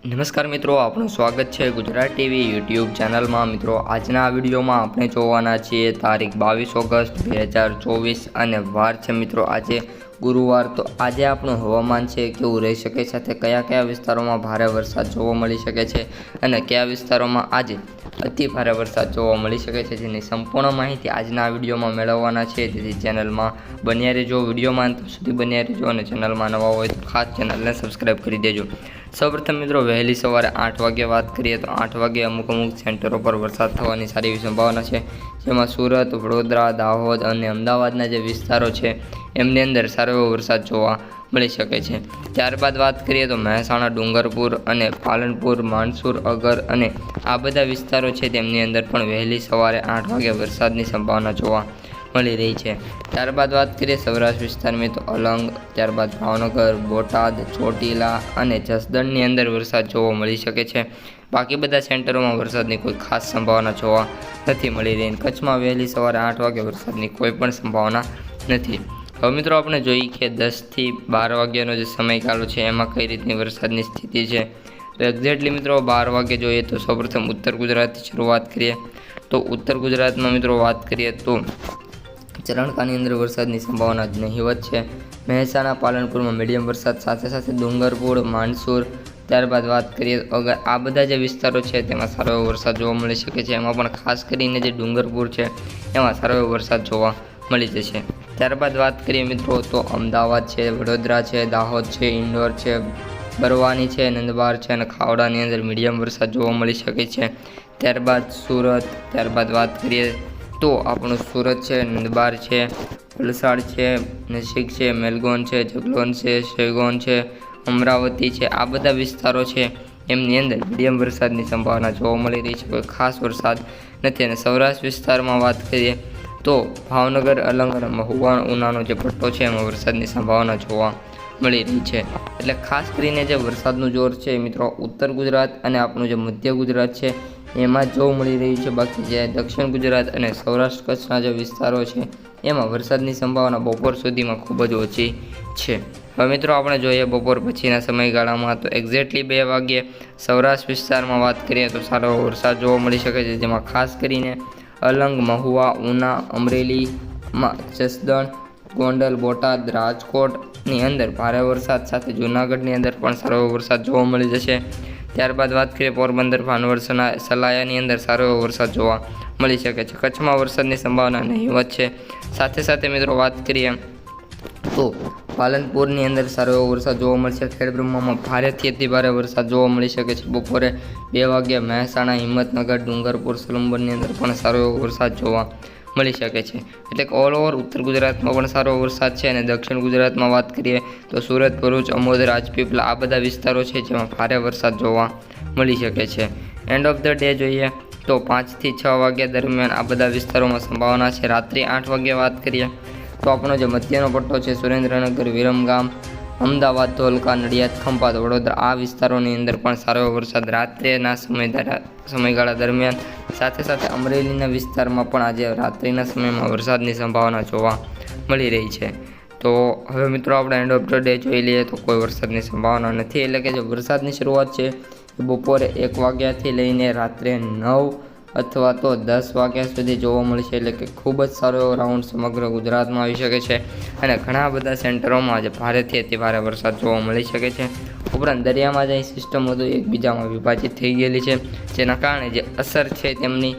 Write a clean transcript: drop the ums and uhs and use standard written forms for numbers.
નમસ્કાર મિત્રો, આપનું સ્વાગત છે ગુજરાત ટીવી યુટ્યુબ ચેનલમાં। મિત્રો, આજના આ વિડીયોમાં આપણે જોવાના છીએ તારીખ 22 ઓગસ્ટ 2024 અને વાર છે મિત્રો આજે ગુરુવાર। તો આજે આપણું હવામાન છે કેવું રહી શકે છે, સાથે કયા કયા વિસ્તારોમાં ભારે વરસાદ જોવા મળી શકે છે અને કયા વિસ્તારોમાં આજે અતિ ભારે વરસાદ જોવા મળી શકે છે, જેની સંપૂર્ણ માહિતી આજના આ વિડીયોમાં મેળવવાના છે। તેથી ચેનલમાં બન્યા રહેજો, વિડીયોમાં અંત સુધી બન્યા રહેજો અને ચેનલમાં નવા હોય તો ખાસ ચેનલને સબસ્ક્રાઈબ કરી દેજો। સૌપ્રથમ મિત્રો, વહેલી સવારે 8 વાગે વાત કરીએ તો 8 વાગે અમુક સેન્ટરો પર વરસાદ થવાની સારી એવી સંભાવના છે, જેમાં સુરત, વડોદરા, દાહોદ અને અમદાવાદના જે વિસ્તારો છે એમની અંદર સારો એવો વરસાદ જોવા મળી શકે છે। ત્યારબાદ વાત કરીએ તો મહેસાણા, ડુંગરપુર અને પાલનપુર, માનસુર, અગર અને આ બધા વિસ્તારો છે તેમની અંદર પણ વહેલી સવારે 8 વાગે વરસાદની સંભાવના જોવા મળી રહી છે। ત્યારબાદ વાત કરીએ સૌરાષ્ટ્ર વિસ્તારમાં તો અલંગ, ત્યારબાદ ભાવનગર, બોટાદ, ચોટીલા અને જસદણની અંદર વરસાદ જોવા મળી શકે છે। બાકી બધા સેન્ટરોમાં વરસાદની કોઈ ખાસ સંભાવના જોવા નથી મળી રહી। કચ્છમાં વહેલી સવારે 8 વાગે વરસાદની કોઈ પણ સંભાવના નથી। હવે મિત્રો, આપણે જોઈએ કે 10 થી 12 વાગ્યાનો જે સમયગાળો છે એમાં કઈ રીતની વરસાદની સ્થિતિ છે। તો એક્ઝેક્ટલી મિત્રો 12 વાગે જોઈએ તો સૌપ્રથમ ઉત્તર ગુજરાતથી શરૂઆત કરીએ તો ઉત્તર ગુજરાતમાં મિત્રો વાત કરીએ તો ચરણકાની અંદર વરસાદની સંભાવના જ નહીવત છે। મહેસાણા, પાલનપુરમાં મીડિયમ વરસાદ, સાથે સાથે ડુંગરપુર, માનસુર, ત્યારબાદ વાત કરીએ અગર આ બધા જે વિસ્તારો છે તેમાં સારો એવો વરસાદ જોવા મળી શકે છે। એમાં પણ ખાસ કરીને જે ડુંગરપુર છે એમાં સારો એવો વરસાદ જોવા મળી જશે। ત્યારબાદ વાત કરીએ મિત્રો તો અમદાવાદ છે, વડોદરા છે, દાહોદ છે, ઇન્દોર છે, બરવાની છે, નંદબાર છે અને ખાવડાની અંદર મીડિયમ વરસાદ જોવા મળી શકે છે। ત્યારબાદ સુરત, ત્યારબાદ વાત કરીએ તો આપણું સુરત છે, નંદબાર છે, વલસાડ છે, નસિક છે, મેલગોન છે, જગલોન છે, શેગોન છે, અમરાવતી છે, આ બધા વિસ્તારો છે એમની અંદર મીડિયમ વરસાદની સંભાવના જોવા મળી રહી છે, કોઈ ખાસ વરસાદ નથી। અને સૌરાષ્ટ્ર વિસ્તારમાં વાત કરીએ તો ભાવનગર, અલંગ અને મહુવા, ઉનાનો જે પટ્ટો છે એમાં વરસાદની સંભાવના જોવા મળી રહી છે। એટલે ખાસ કરીને જે વરસાદનું જોર છે મિત્રો ઉત્તર ગુજરાત અને આપણું જે મધ્ય ગુજરાત છે એમાં જોવા મળી રહ્યું છે। બાકી જે દક્ષિણ ગુજરાત અને સૌરાષ્ટ્ર કચ્છના જે વિસ્તારો છે એમાં વરસાદની સંભાવના બપોર સુધીમાં ખૂબ જ ઓછી છે। હવે મિત્રો, આપણે જોઈએ બપોર પછીના સમયગાળામાં તો એક્ઝેક્ટલી 2 વાગ્યે સૌરાષ્ટ્ર વિસ્તારમાં વાત કરીએ તો સારો વરસાદ જોવા મળી શકે છે, જેમાં ખાસ કરીને અલંગ, મહુવા, ઉના, અમરેલીમાં, જસદણ, ગોંડલ, બોટાદ, રાજકોટની અંદર ભારે વરસાદ સાથે જૂનાગઢની અંદર પણ સારો વરસાદ જોવા મળી જશે। ત્યારબાદ વાત કરીએ પોરબંદર, ભાનવડ, સલાયાની અંદર સારો એવો વરસાદ જોવા મળી શકે છે। કચ્છમાં વરસાદની સંભાવના નહીવત છે। સાથે સાથે મિત્રો વાત કરીએ તો પાલનપુરની અંદર સારો એવો વરસાદ જોવા મળશે। ખેડબ્રહ્મામાં ભારેથી અતિ ભારે વરસાદ જોવા મળી શકે છે। બપોરે 2 વાગ્યે મહેસાણા, હિંમતનગર, ડુંગરપુર, સલંબરની અંદર પણ સારો એવો વરસાદ જોવા મળી શકે છે। એટલે કે ઓલ ઓવર ઉત્તર ગુજરાતમાં પણ સારો વરસાદ છે અને દક્ષિણ ગુજરાતમાં વાત કરીએ તો સુરત, ભરૂચ, અમોદ, રાજપીપળા આ બધા વિસ્તારો છે જેમાં ભારે વરસાદ જોવા મળી શકે છે। એન્ડ ઓફ ધ ડે જોઈએ તો 5 થી 6 વાગ્યા દરમિયાન આ બધા વિસ્તારોમાં સંભાવના છે। રાત્રે 8 વાગ્યે વાત કરીએ તો આપણો જે મધ્યનો પટ્ટો છે સુરેન્દ્રનગર, વિરમગામ, અમદાવાદ, ધોલકા, નડિયાદ, ખંભાત, વડોદરા આ વિસ્તારોની અંદર પણ સારો એવો વરસાદ રાત્રેના સમયગાળા દરમિયાન, સાથે સાથે અમરેલીના વિસ્તારમાં પણ આજે રાત્રિના સમયમાં વરસાદની સંભાવના જોવા મળી રહી છે। તો હવે મિત્રો, આપણે એન્ડ ઓફ ધ ડે જોઈ લઈએ તો કોઈ વરસાદની સંભાવના નથી। એટલે કે જે વરસાદની શરૂઆત છે એ બપોરે 1 વાગ્યાથી લઈને રાત્રે 9 અથવા તો 10 વાગ્યા સુધી જોવા મળશે। એટલે કે ખૂબ જ સારો એવો રાઉન્ડ સમગ્ર ગુજરાતમાં આવી શકે છે અને ઘણા બધા સેન્ટરોમાં આજે ભારેથી અતિ ભારે વરસાદ જોવા મળી શકે છે। ઉપરાંત દરિયામાં જે સિસ્ટમ બધું એકબીજામાં વિભાજિત થઈ ગયેલી છે, જેના કારણે જે અસર છે તેમની